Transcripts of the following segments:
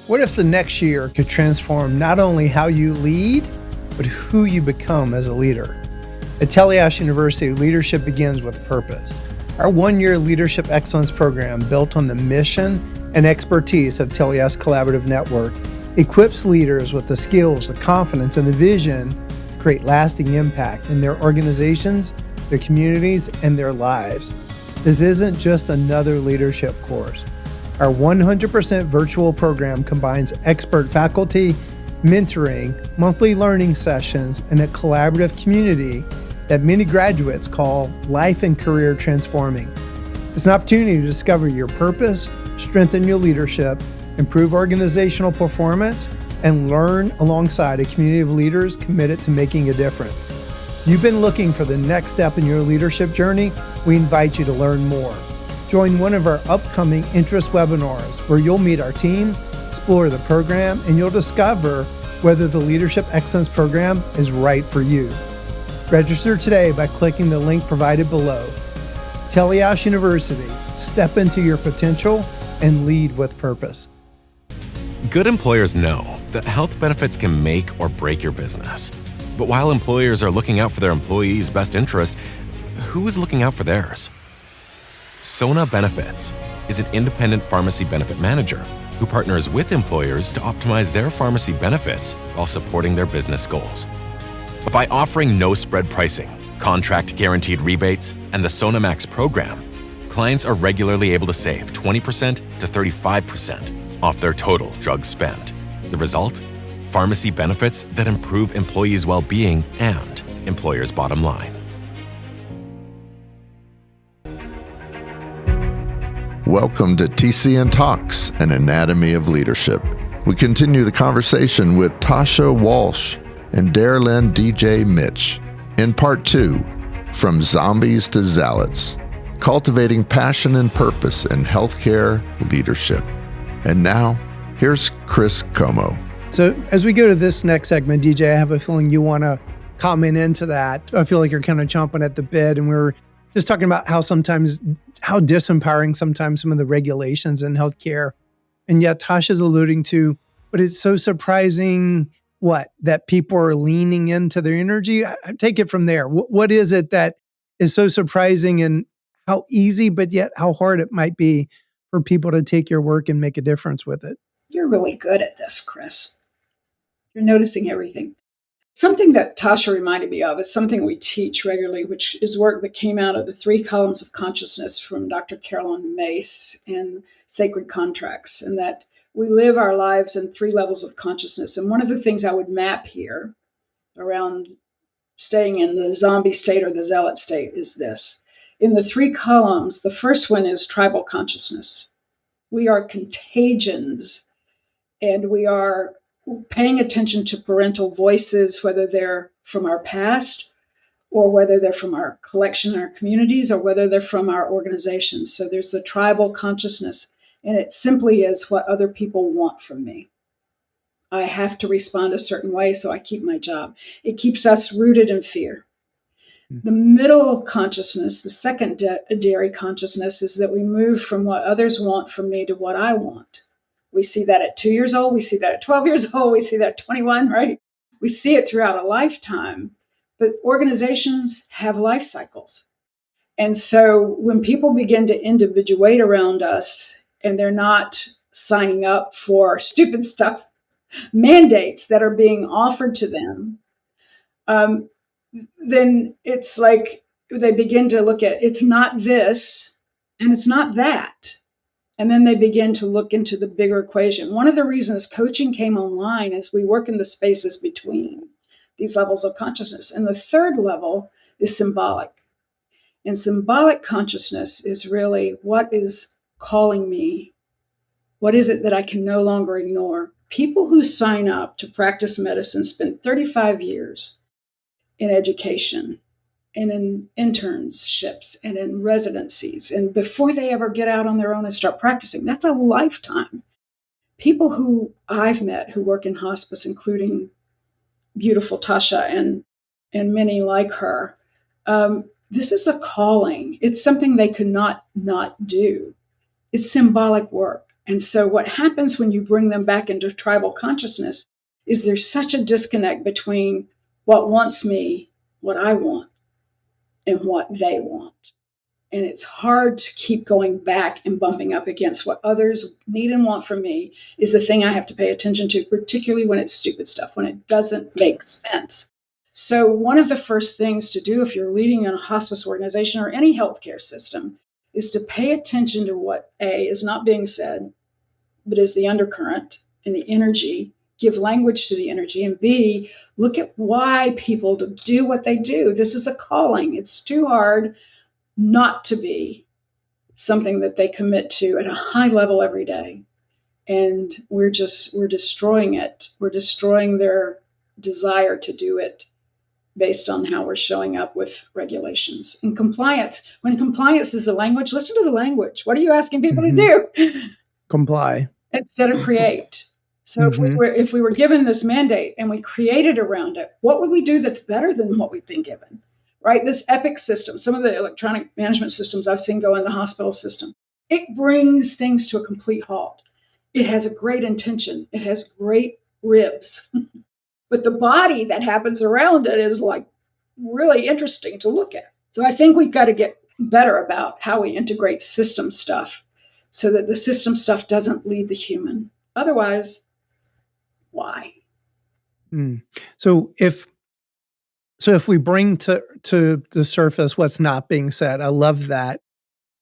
What if the next year could transform not only how you lead, but who you become as a leader? At Tasha University, leadership begins with purpose. Our one-year Leadership Excellence program, built on the mission and expertise of Tasha's collaborative network, equips leaders with the skills, the confidence, and the vision to create lasting impact in their organizations, their communities, and their lives. This isn't just another leadership course. Our 100% virtual program combines expert faculty, mentoring, monthly learning sessions, and a collaborative community that many graduates call life and career transforming. It's an opportunity to discover your purpose, strengthen your leadership, improve organizational performance, and learn alongside a community of leaders committed to making a difference. You've been looking for the next step in your leadership journey? We invite you to learn more. Join one of our upcoming interest webinars where you'll meet our team, explore the program, and you'll discover whether the Leadership Excellence program is right for you. Register today by clicking the link provided below. Tasha University, step into your potential and lead with purpose. Good employers know that health benefits can make or break your business. But while employers are looking out for their employees' best interest, who is looking out for theirs? Sona Benefits is an independent pharmacy benefit manager who partners with employers to optimize their pharmacy benefits while supporting their business goals. But by offering no-spread pricing, contract guaranteed rebates, and the Sona Max program, clients are regularly able to save 20% to 35% off their total drug spend. The result? Pharmacy benefits that improve employees' well-being and employers' bottom line. Welcome to TCNtalks, an anatomy of leadership. We continue the conversation with Tasha Walsh and Darlene DJ Mitsch in part 2, From Zombies to Zealots, Cultivating Passion and Purpose in Healthcare Leadership. And now, here's Chris Comeaux. So as we go to this next segment, DJ, I have a feeling you want to comment into that. I feel like you're kind of chomping at the bit, and we're just talking about how disempowering sometimes some of the regulations in healthcare. And yet Tasha's alluding to, but it's so surprising that people are leaning into their energy. I take it from there. What is it that is so surprising, and how easy, but yet how hard it might be for people to take your work and make a difference with it? You're really good at this, Chris. You're noticing everything. Something that Tasha reminded me of is something we teach regularly, which is work that came out of the 3 columns of consciousness from Dr. Carolyn Mace in Sacred Contracts, and that we live our lives in 3 levels of consciousness. And one of the things I would map here around staying in the zombie state or the zealot state is this. In the 3 columns, the first one is tribal consciousness. We are contagions, and we are paying attention to parental voices, whether they're from our past or whether they're from our collection in our communities or whether they're from our organizations. So there's the tribal consciousness, and it simply is what other people want from me. I have to respond a certain way, so I keep my job. It keeps us rooted in fear. The middle consciousness, the secondary consciousness, is that we move from what others want from me to what I want. We see that at 2 years old. We see that at 12 years old. We see that at 21, right? We see it throughout a lifetime. But organizations have life cycles. And so when people begin to individuate around us and they're not signing up for stupid stuff, mandates that are being offered to them, then it's like they begin to look at, it's not this and it's not that. And then they begin to look into the bigger equation. One of the reasons coaching came online is we work in the spaces between these levels of consciousness. And the third level is symbolic. And symbolic consciousness is really what is calling me. What is it that I can no longer ignore? People who sign up to practice medicine spend 35 years in education and in internships and in residencies, and before they ever get out on their own and start practicing. That's a lifetime. People who I've met who work in hospice, including beautiful Tasha and many like her, this is a calling. It's something they could not do. It's symbolic work. And so what happens when you bring them back into tribal consciousness is there's such a disconnect between what wants me, what I want, and what they want. And it's hard to keep going back and bumping up against what others need and want from me is the thing I have to pay attention to, particularly when it's stupid stuff, when it doesn't make sense. So one of the first things to do if you're leading a hospice organization or any healthcare system is to pay attention to what A, is not being said, but is the undercurrent and the energy, give language to the energy, and B, look at why people do what they do. This is a calling. It's too hard not to be something that they commit to at a high level every day. And we're destroying it. We're destroying their desire to do it based on how we're showing up with regulations and compliance. When compliance is the language, listen to the language. What are you asking people to do? Comply. Instead of create. So if we were given this mandate and we created around it, what would we do that's better than what we've been given? Right? This EPIC system, some of the electronic management systems I've seen go in the hospital system, it brings things to a complete halt. It has a great intention. It has great ribs. But the body that happens around it is like really interesting to look at. So I think we've got to get better about how we integrate system stuff so that the system stuff doesn't lead the human. Otherwise, why? So if we bring to the surface what's not being said, I love that.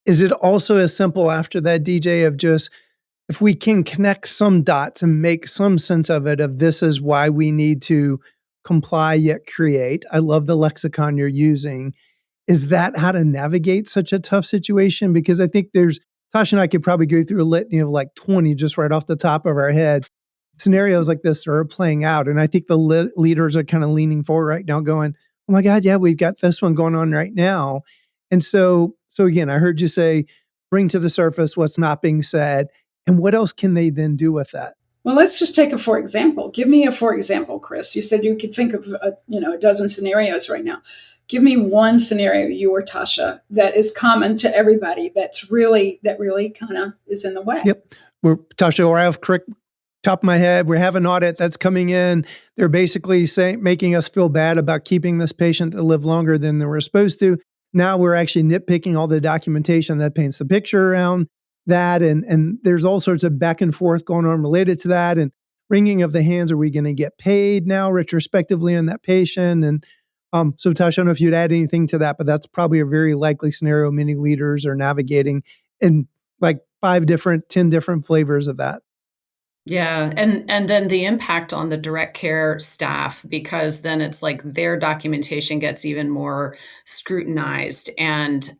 Is it also as simple after that, DJ, of just if we can connect some dots and make some sense of it, of this is why we need to comply yet create. I love the lexicon you're using. Is that how to navigate such a tough situation? Because I think Tasha and I could probably go through a litany of like 20 just right off the top of our head. Scenarios like this are playing out. And I think the leaders are kind of leaning forward right now going, oh my God, yeah, we've got this one going on right now. And so again, I heard you say, bring to the surface what's not being said. And what else can they then do with that? Well, let's just take a for example. Give me a for example, Chris. You said you could think of a dozen scenarios right now. Give me one scenario, you or Tasha, that is common to everybody that really kind of is in the way. Yep. Tasha, or I have correct top of my head, we have an audit that's coming in. They're basically making us feel bad about keeping this patient to live longer than they were supposed to. Now we're actually nitpicking all the documentation that paints the picture around that. And there's all sorts of back and forth going on related to that. And wringing of the hands, are we going to get paid now retrospectively on that patient? And so Tasha, I don't know if you'd add anything to that, but that's probably a very likely scenario many leaders are navigating in like 10 different flavors of that. Yeah. And then the impact on the direct care staff, because then it's like their documentation gets even more scrutinized. And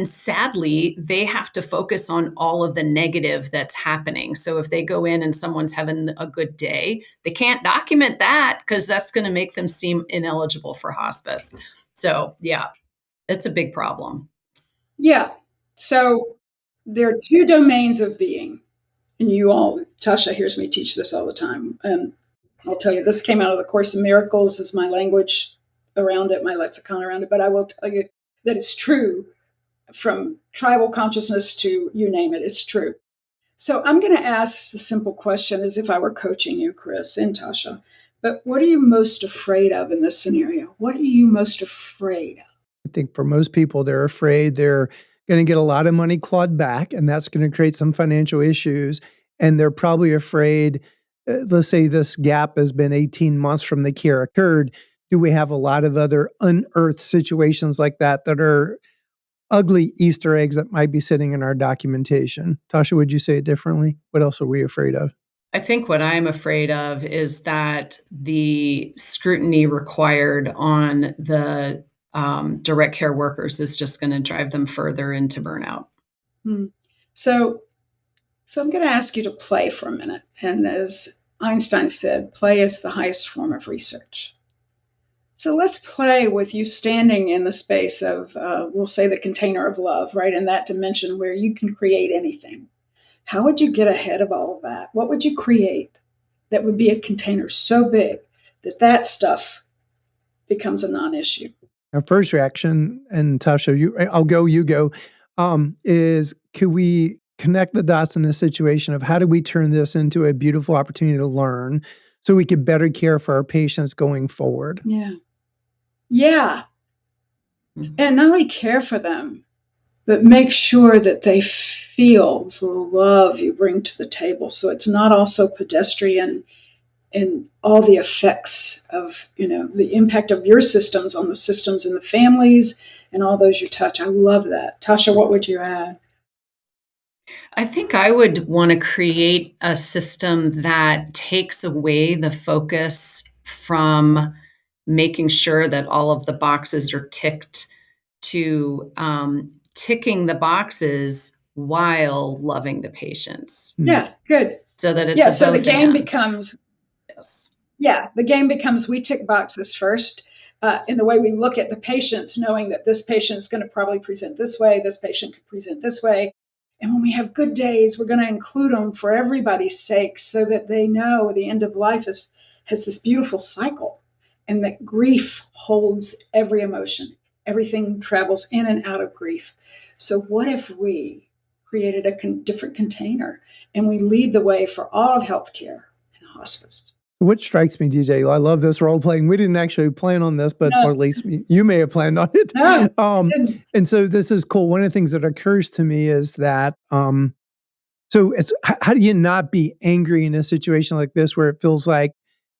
sadly, they have to focus on all of the negative that's happening. So if they go in and someone's having a good day, they can't document that because that's going to make them seem ineligible for hospice. So yeah, it's a big problem. Yeah. So there are two domains of being. And Tasha hears me teach this all the time. And I'll tell you, this came out of the Course in Miracles as my language around it, my lexicon around it. But I will tell you that it's true from tribal consciousness to you name it, it's true. So I'm going to ask the simple question as if I were coaching you, Chris and Tasha. But what are you most afraid of in this scenario? What are you most afraid of? I think for most people, they're afraid they're going to get a lot of money clawed back, and that's going to create some financial issues. And they're probably afraid, let's say this gap has been 18 months from the care occurred. Do we have a lot of other unearthed situations like that are ugly Easter eggs that might be sitting in our documentation? Tasha, would you say it differently? What else are we afraid of? I think what I'm afraid of is that the scrutiny required on the direct care workers is just going to drive them further into burnout. So I'm going to ask you to play for a minute. And as Einstein said, play is the highest form of research. So let's play with you standing in the space of, we'll say, the container of love, right? In that dimension where you can create anything. How would you get ahead of all of that? What would you create that would be a container so big that stuff becomes a non-issue? Our first reaction, and Tasha, I'll go, you go, is could connect the dots in this situation of how do we turn this into a beautiful opportunity to learn so we could better care for our patients going forward. Yeah. Yeah. And not only care for them, but make sure that they feel the love you bring to the table. So it's not also pedestrian in all the effects of, the impact of your systems on the systems and the families and all those you touch. I love that. Tasha, what would you add? I think I would want to create a system that takes away the focus from making sure that all of the boxes are ticked to ticking the boxes while loving the patients. Yeah, good. So that it's so the both game and. becomes Yes. Yeah, the game becomes we tick boxes first in the way we look at the patients, knowing that this patient is going to probably present this way, this patient could present this way. And when we have good days, we're going to include them for everybody's sake so that they know the end of life has this beautiful cycle and that grief holds every emotion. Everything travels in and out of grief. So what if we created a different container and we lead the way for all of healthcare and hospice? What strikes me, DJ, I love this role playing. We didn't actually plan on this, but or at least you may have planned on it. No, and so this is cool. One of the things that occurs to me is that, so it's how do you not be angry in a situation like this where it feels like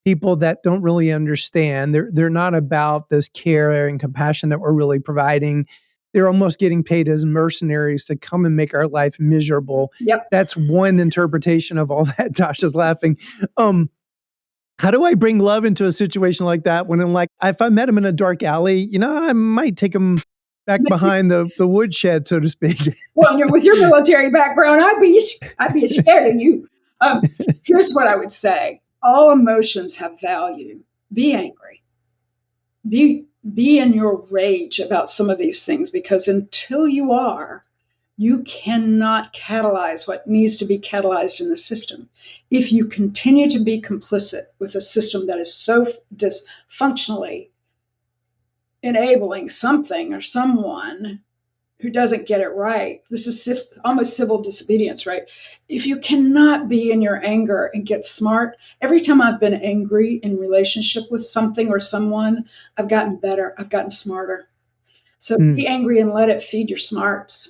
people that don't really understand, they're not about this care and compassion that we're really providing. They're almost getting paid as mercenaries to come and make our life miserable. Yep. That's one interpretation of all that. Tasha's laughing. How do I bring love into a situation like that when I'm like, if I met him in a dark alley, I might take him back behind the woodshed, so to speak. Well, with your military background, I'd be scared of you. Here's what I would say. All emotions have value. Be angry. Be in your rage about some of these things, because until you are, you cannot catalyze what needs to be catalyzed in the system. If you continue to be complicit with a system that is so dysfunctionally enabling something or someone who doesn't get it right, this is almost civil disobedience, right? If you cannot be in your anger and get smart, every time I've been angry in relationship with something or someone, I've gotten better, I've gotten smarter. So be angry and let it feed your smarts.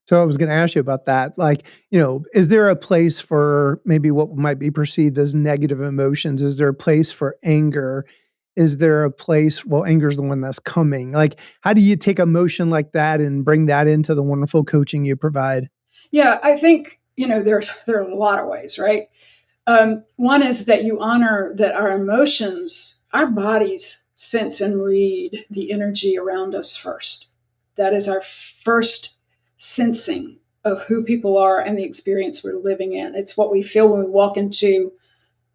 So I was going to ask you about that. Like, is there a place for maybe what might be perceived as negative emotions? Is there a place for anger? Is there a place, anger is the one that's coming. Like, how do you take emotion like that and bring that into the wonderful coaching you provide? Yeah, I think, there are a lot of ways, right? One is that you honor that our emotions, our bodies sense and read the energy around us first. That is our first sensing of who people are and the experience we're living in. It's what we feel when we walk into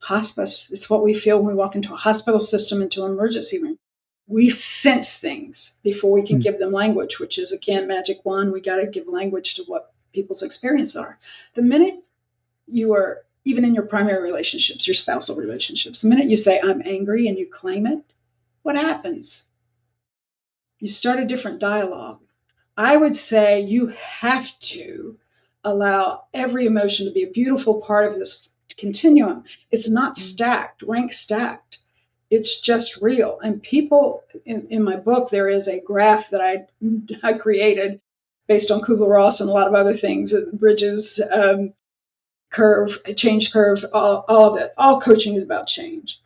hospice. It's what we feel when we walk into a hospital system, into an emergency room. We sense things before we can give them language, which is, again, magic wand. We got to give language to what people's experiences are. The minute you are, even in your primary relationships, your spousal relationships, the minute you say, I'm angry, and you claim it, what happens? You start a different dialogue. I would say you have to allow every emotion to be a beautiful part of this continuum. It's not stacked, rank stacked. It's just real. And people, in my book, there is a graph that I created based on Kubler-Ross and a lot of other things, Bridges, curve, change curve, all of it. All coaching is about change.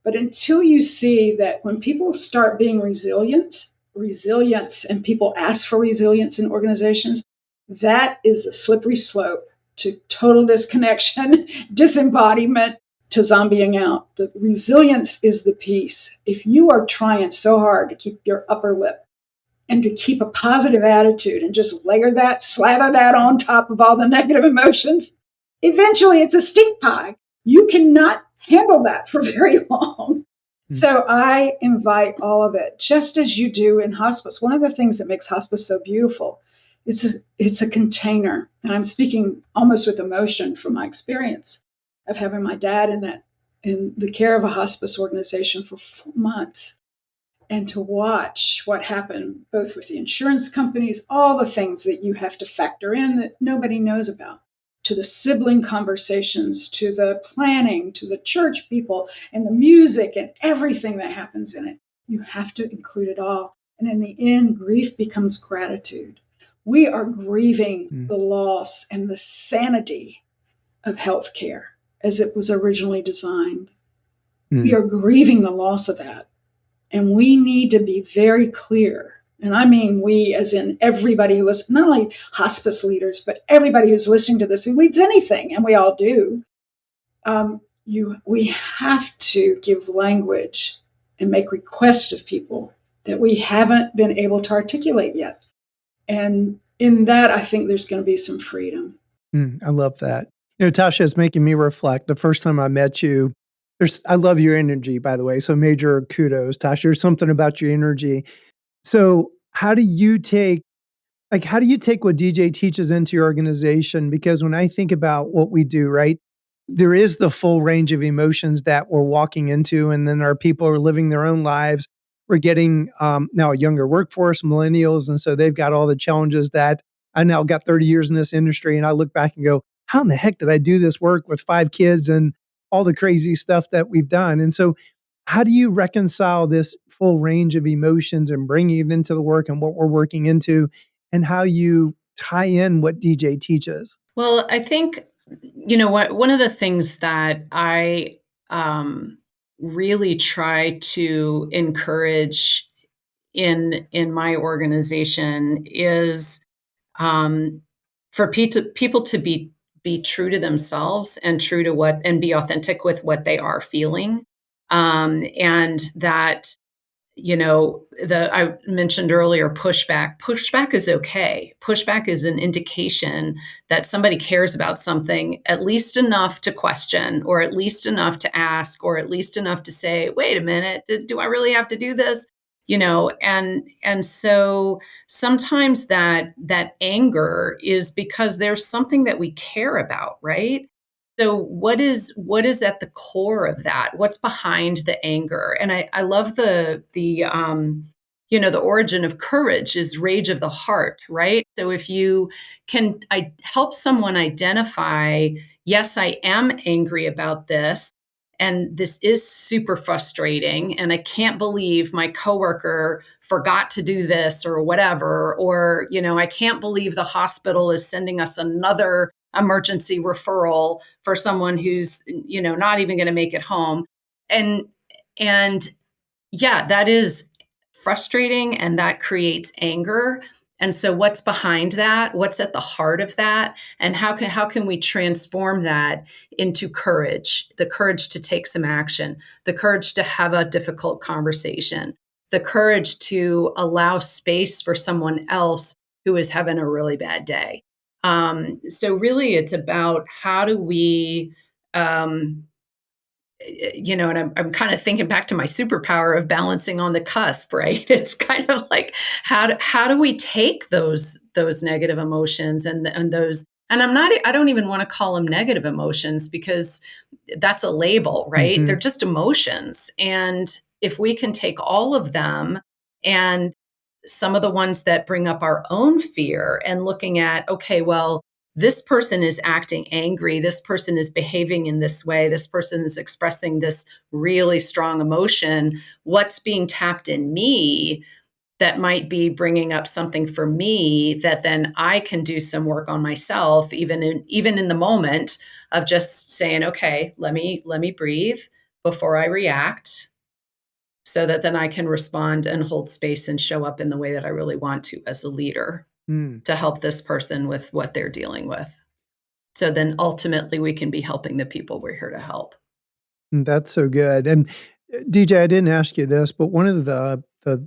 But until you see that when people start being resilience, and people ask for resilience in organizations, that is the slippery slope to total disconnection, disembodiment, to zombieing out. The resilience is the piece. If you are trying so hard to keep your upper lip and to keep a positive attitude and just slather that on top of all the negative emotions, eventually it's a stink pie. You cannot handle that for very long. So I invite all of it, just as you do in hospice. One of the things that makes hospice so beautiful, it's a container. And I'm speaking almost with emotion from my experience of having my dad in the care of a hospice organization for 4 months. and to watch what happened, both with the insurance companies, all the things that you have to factor in that nobody knows about, to the sibling conversations, to the planning, to the church people, and the music, and everything that happens in it. You have to include it all. And in the end, grief becomes gratitude. We are grieving the loss and the sanity of healthcare as it was originally designed. We are grieving the loss of that. And we need to be very clear. And I mean we, as in everybody who is not only hospice leaders, but everybody who's listening to this who leads anything, and we all do. We have to give language and make requests of people that we haven't been able to articulate yet. And in that, I think there's going to be some freedom. I love that. Tasha, it's making me reflect. The first time I met you, I love your energy, by the way. So major kudos, Tasha. There's something about your energy. So how do you take what DJ teaches into your organization? Because when I think about what we do, right, there is the full range of emotions that we're walking into, and then our people are living their own lives. We're getting now a younger workforce, millennials, and so they've got all the challenges that I now got 30 years in this industry, and I look back and go, how in the heck did I do this work with 5 kids and all the crazy stuff that we've done? And so how do you reconcile this full range of emotions and bringing it into the work and what we're working into, and how you tie in what DJ teaches? Well, I think, one of the things that I really try to encourage in my organization is for people to be true to themselves and true to and be authentic with what they are feeling. And that, I mentioned earlier, pushback. Pushback is okay. Pushback is an indication that somebody cares about something at least enough to question, or at least enough to ask, or at least enough to say, wait a minute, do I really have to do this? And so sometimes that anger is because there's something that we care about, right? So what is at the core of that? What's behind the anger? And I love the origin of courage is rage of the heart, right? So if you can help someone identify, yes, I am angry about this, and this is super frustrating, and I can't believe my coworker forgot to do this or whatever, or I can't believe the hospital is sending us another emergency referral for someone who's not even going to make it home. And yeah, that is frustrating, and that creates anger. And so what's behind that? What's at the heart of that? And how can we transform that into courage? The courage to take some action, the courage to have a difficult conversation, the courage to allow space for someone else who is having a really bad day. So really it's about how do we, and I'm kind of thinking back to my superpower of balancing on the cusp, right? It's kind of like, how do we take those negative emotions and those, and I don't even want to call them negative emotions, because that's a label, right? Mm-hmm. They're just emotions. And if we can take all of them, and some of the ones that bring up our own fear, and looking at, okay, well, this person is acting angry, this person is behaving in this way, this person is expressing this really strong emotion. What's being tapped in me that might be bringing up something for me that then I can do some work on myself, even in the moment of just saying, okay, let me breathe before I react, so that then I can respond and hold space and show up in the way that I really want to as a leader to help this person with what they're dealing with. So then ultimately we can be helping the people we're here to help. That's so good. And DJ, I didn't ask you this, but one of the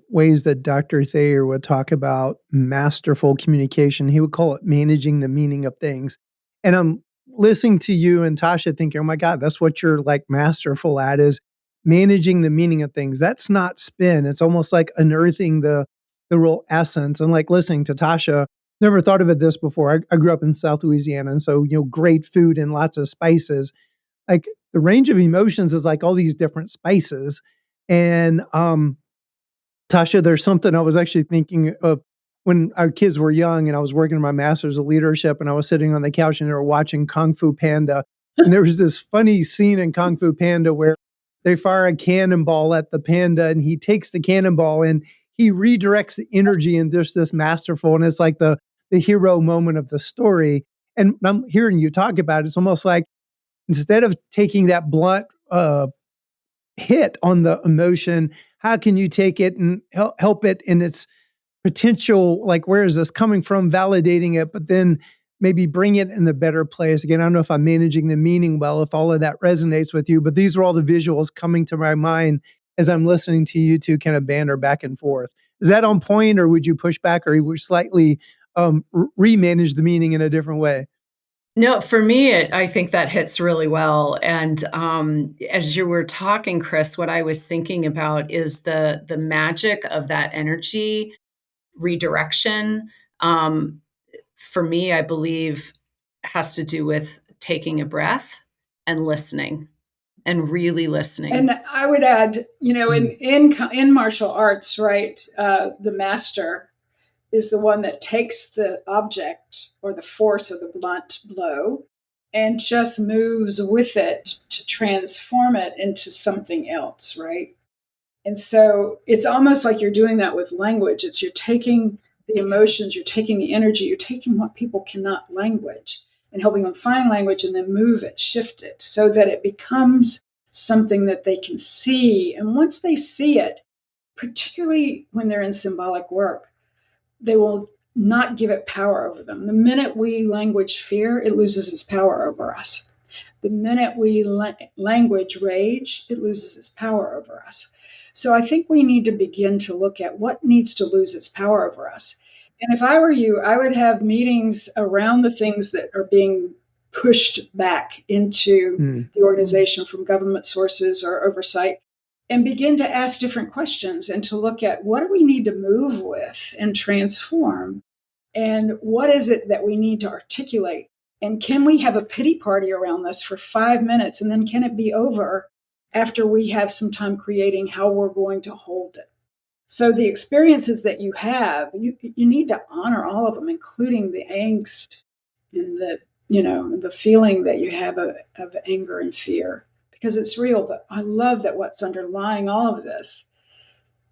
ways that Dr. Thayer would talk about masterful communication, he would call it managing the meaning of things. And I'm listening to you and Tasha thinking, oh my God, that's what you're like masterful at, is managing the meaning of things. That's not spin. It's almost like unearthing the real essence. And like listening to Tasha, never thought of it this before. I grew up in South Louisiana, and so, great food and lots of spices. Like the range of emotions is like all these different spices. And Tasha, there's something I was actually thinking of when our kids were young and I was working on my master's of leadership and I was sitting on the couch and they were watching Kung Fu Panda. And there was this funny scene in Kung Fu Panda where they fire a cannonball at the panda and he takes the cannonball and he redirects the energy and just this masterful. And it's like the hero moment of the story. And I'm hearing you talk about it. It's almost like instead of taking that blunt hit on the emotion, how can you take it and help it in its potential, like where is this coming from, validating it, but then maybe bring it in a better place. Again, I don't know if I'm managing the meaning well, if all of that resonates with you, but these are all the visuals coming to my mind as I'm listening to you two kind of banter back and forth. Is that on point, or would you push back, or would you slightly remanage the meaning in a different way? No, for me, I think that hits really well. And as you were talking, Chris, what I was thinking about is the magic of that energy redirection. For me, I believe has to do with taking a breath and listening, and really listening. And I would add, in martial arts, right, the master is the one that takes the object or the force of the blunt blow and just moves with it to transform it into something else, right? And so it's almost like you're doing that with language. It's you're taking the emotions, you're taking the energy, you're taking what people cannot language and helping them find language and then move it, shift it so that it becomes something that they can see. And once they see it, particularly when they're in symbolic work, they will not give it power over them. The minute we language fear, it loses its power over us. The minute we language rage, it loses its power over us. So I think we need to begin to look at what needs to lose its power over us. And if I were you, I would have meetings around the things that are being pushed back into the organization from government sources or oversight, and begin to ask different questions and to look at what do we need to move with and transform, and what is it that we need to articulate, and can we have a pity party around this for 5 minutes, and then can it be over after we have some time creating how we're going to hold it. So the experiences that you have, you need to honor all of them, including the angst and the feeling that you have of anger and fear, because it's real. But I love that what's underlying all of this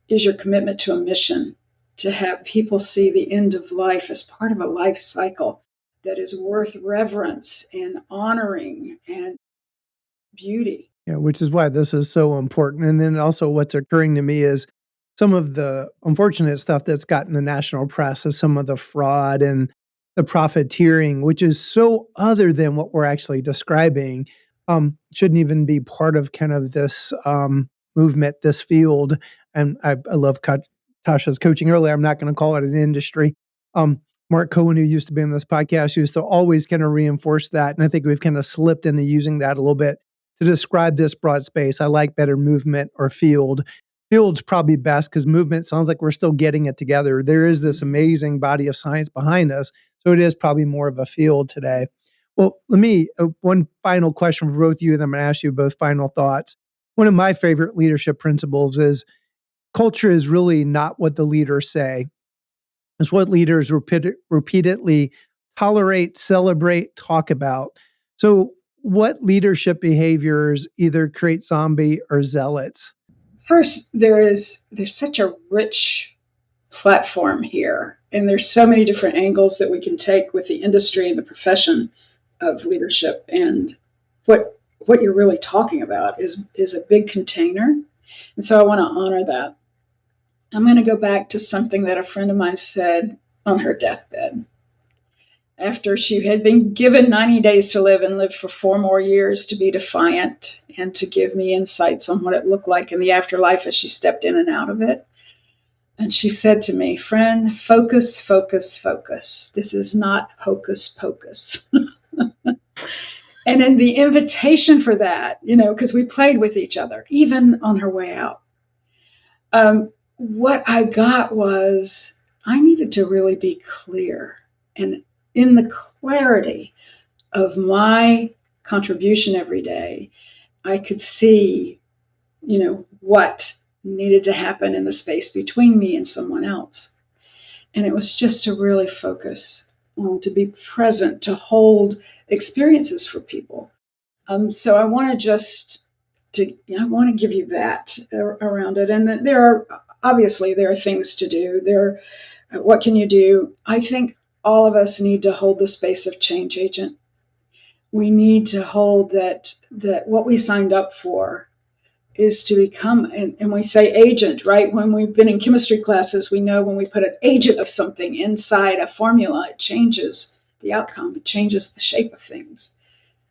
is your commitment to a mission, to have people see the end of life as part of a life cycle that is worth reverence and honoring and beauty. Yeah, which is why this is so important. And then also what's occurring to me is some of the unfortunate stuff that's gotten the national press is some of the fraud and the profiteering, which is so other than what we're actually describing, shouldn't even be part of kind of this movement, this field. And I love Tasha's coaching earlier. I'm not going to call it an industry. Mark Cohen, who used to be on this podcast, used to always kind of reinforce that. And I think we've kind of slipped into using that a little bit to describe this broad space. I like better movement or field. Field's probably best because movement sounds like we're still getting it together. There is this amazing body of science behind us. So it is probably more of a field today. Well, let me, one final question for both of you, and I'm going to ask you both final thoughts. One of my favorite leadership principles is culture is really not what the leaders say. It's what leaders repeatedly tolerate, celebrate, talk about. So what leadership behaviors either create zombie or zealots? First, there's such a rich platform here, and there's so many different angles that we can take with the industry and the profession of leadership. And what you're really talking about is a big container. And so I want to honor that. I'm going to go back to something that a friend of mine said on her deathbed. After she had been given 90 days to live and lived for 4 more years to be defiant and to give me insights on what it looked like in the afterlife as she stepped in and out of it. And she said to me, friend, focus, focus, focus. This is not hocus pocus. And in the invitation for that, because we played with each other, even on her way out, what I got was I needed to really be clear. And in the clarity of my contribution every day, I could see, what needed to happen in the space between me and someone else. And it was just to really focus, to be present, to hold experiences for people. So I want I want to give you that around it. And there are things to do. What can you do? I think all of us need to hold the space of change agent. We need to hold that what we signed up for is to become, and we say agent, right? When we've been in chemistry classes, we know when we put an agent of something inside a formula, it changes the outcome, it changes the shape of things.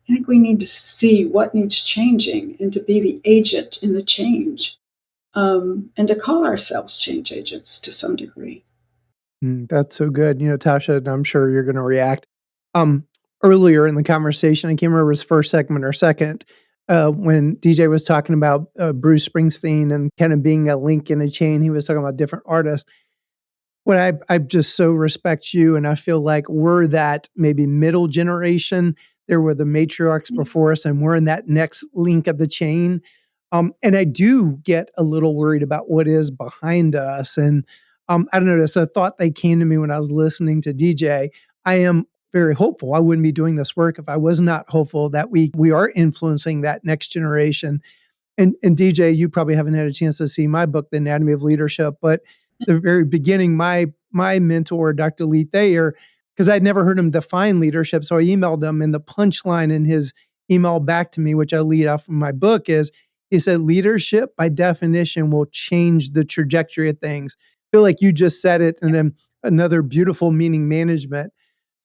I think we need to see what needs changing and to be the agent in the change, and to call ourselves change agents to some degree. That's so good. Tasha, and I'm sure you're going to react. Um, Earlier in the conversation, I can't remember his first segment or second, when DJ was talking about Bruce Springsteen and kind of being a link in a chain. He was talking about different artists. What I just so respect you, and I feel like we're that maybe middle generation. There were the matriarchs before us, and we're in that next link of the chain. And I do get a little worried about what is behind us. And I don't know, it's a thought that came to me when I was listening to DJ. I am very hopeful. I wouldn't be doing this work if I was not hopeful that we are influencing that next generation. And DJ, you probably haven't had a chance to see my book, The Anatomy of Leadership, but the very beginning, my mentor, Dr. Lee Thayer, because I'd never heard him define leadership, so I emailed him, and the punchline in his email back to me, which I lead off from my book, is he said, leadership by definition will change the trajectory of things. I feel like you just said it, and then another beautiful meaning management.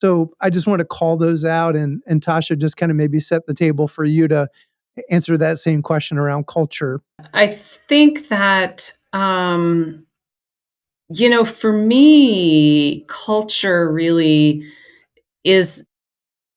So I just want to call those out, and Tasha, just kind of maybe set the table for you to answer that same question around culture. I think that, for me, culture really is,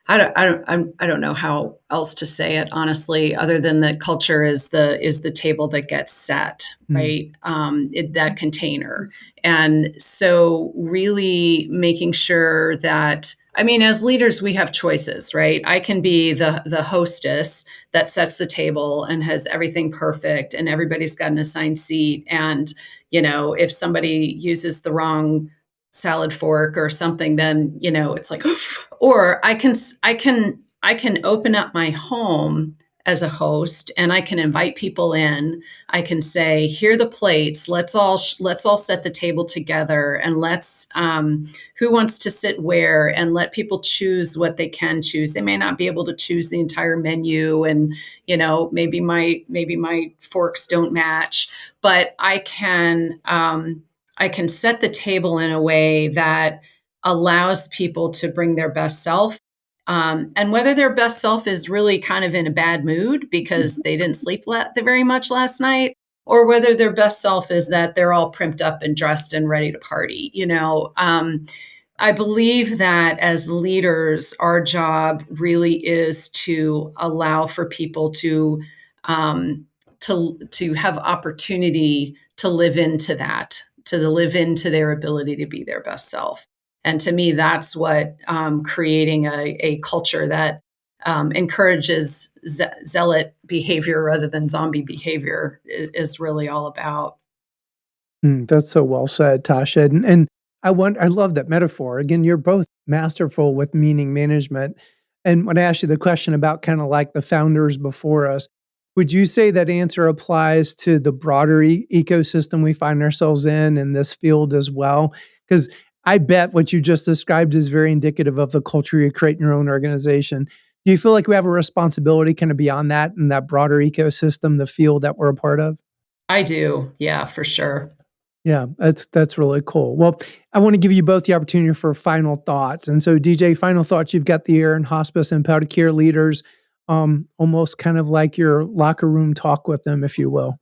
I don't know how else to say it, honestly, other than that culture is the table that gets set, right? That container. And so really making sure that, as leaders, we have choices, right? I can be the hostess that sets the table and has everything perfect and everybody's got an assigned seat. And, if somebody uses the wrong salad fork or something, then, it's like, or I can open up my home as a host and I can invite people in. I can say, here are the plates. Let's all set the table together, and let's who wants to sit where, and let people choose what they can choose. They may not be able to choose the entire menu, and maybe my forks don't match, but I can set the table in a way that allows people to bring their best self. And whether their best self is really kind of in a bad mood because they didn't sleep very much last night, or whether their best self is that they're all primped up and dressed and ready to party. I believe that as leaders, our job really is to allow for people to have opportunity to live into that, to live into their ability to be their best self. And to me, that's what creating a culture that encourages zealot behavior rather than zombie behavior is really all about. That's so well said, Tasha. And I love that metaphor. Again, you're both masterful with meaning management. And when I asked you the question about kind of like the founders before us, would you say that answer applies to the broader ecosystem we find ourselves in this field as well? Because I bet what you just described is very indicative of the culture you create in your own organization. Do you feel like we have a responsibility kind of beyond that in that broader ecosystem, the field that we're a part of? I do. Yeah, for sure. Yeah, that's really cool. Well, I want to give you both the opportunity for final thoughts. And so, DJ, final thoughts. You've got the air and hospice and palliative care leaders, almost kind of like your locker room talk with them, if you will.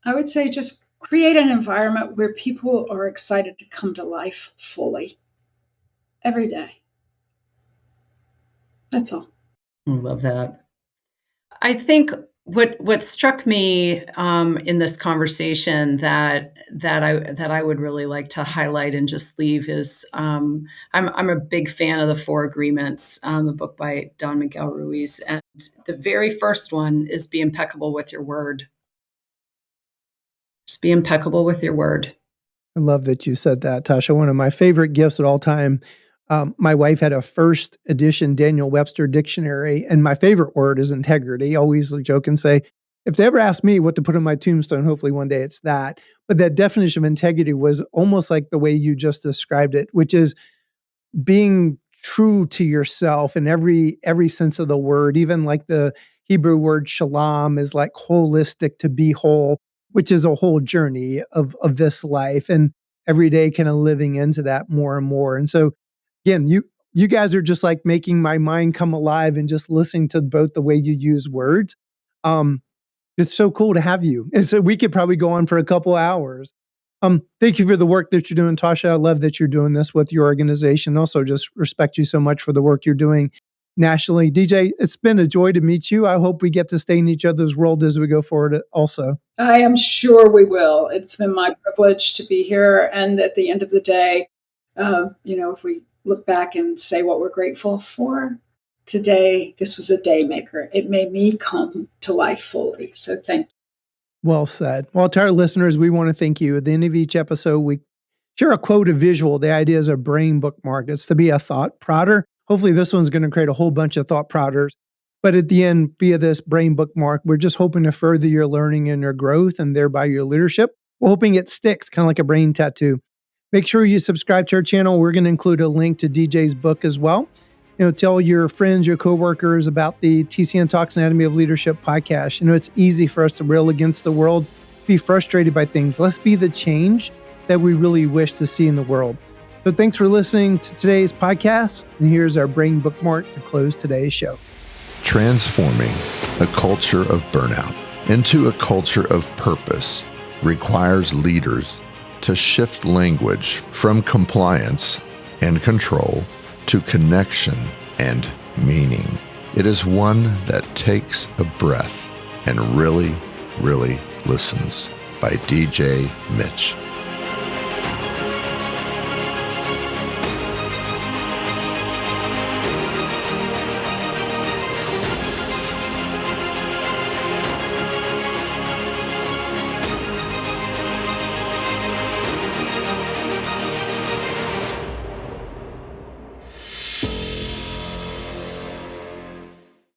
I would say just create an environment where people are excited to come to life fully every day. That's all. I love that. I think what struck me in this conversation that I would really like to highlight and just leave is I'm a big fan of the 4 Agreements, the book by Don Miguel Ruiz, and the very first one is be impeccable with your word. Just be impeccable with your word. I love that you said that, Tasha. One of my favorite gifts at all time. My wife had a first edition Daniel Webster dictionary, and my favorite word is integrity. I always joke and say, if they ever ask me what to put on my tombstone, hopefully one day it's that. But that definition of integrity was almost like the way you just described it, which is being true to yourself in every sense of the word. Even like the Hebrew word shalom is like holistic, to be whole, which is a whole journey of this life, and every day kind of living into that more and more. And so again, you guys are just like making my mind come alive and just listening to both the way you use words. It's so cool to have you. And so we could probably go on for a couple hours. Thank you for the work that you're doing, Tasha. I love that you're doing this with your organization. Also, just respect you so much for the work you're doing nationally. DJ, it's been a joy to meet you. I hope we get to stay in each other's world as we go forward also. I am sure we will. It's been my privilege to be here. And at the end of the day, if we look back and say what we're grateful for, today, this was a day maker. It made me come to life fully. So thank you. Well said. Well, to our listeners, we want to thank you. At the end of each episode, we share a quote, a visual. The idea is a brain bookmark. It's to be a thought prodder. Hopefully this one's going to create a whole bunch of thought prodders. But at the end, via this brain bookmark, we're just hoping to further your learning and your growth and thereby your leadership. We're hoping it sticks, kind of like a brain tattoo. Make sure you subscribe to our channel. We're going to include a link to DJ's book as well. Tell your friends, your coworkers about the TCNtalks Anatomy of Leadership podcast. It's easy for us to rail against the world, be frustrated by things. Let's be the change that we really wish to see in the world. So thanks for listening to today's podcast. And here's our brain bookmark to close today's show. Transforming a culture of burnout into a culture of purpose requires leaders to shift language from compliance and control to connection and meaning. It is one that takes a breath and really, really listens. By DJ Mitsch.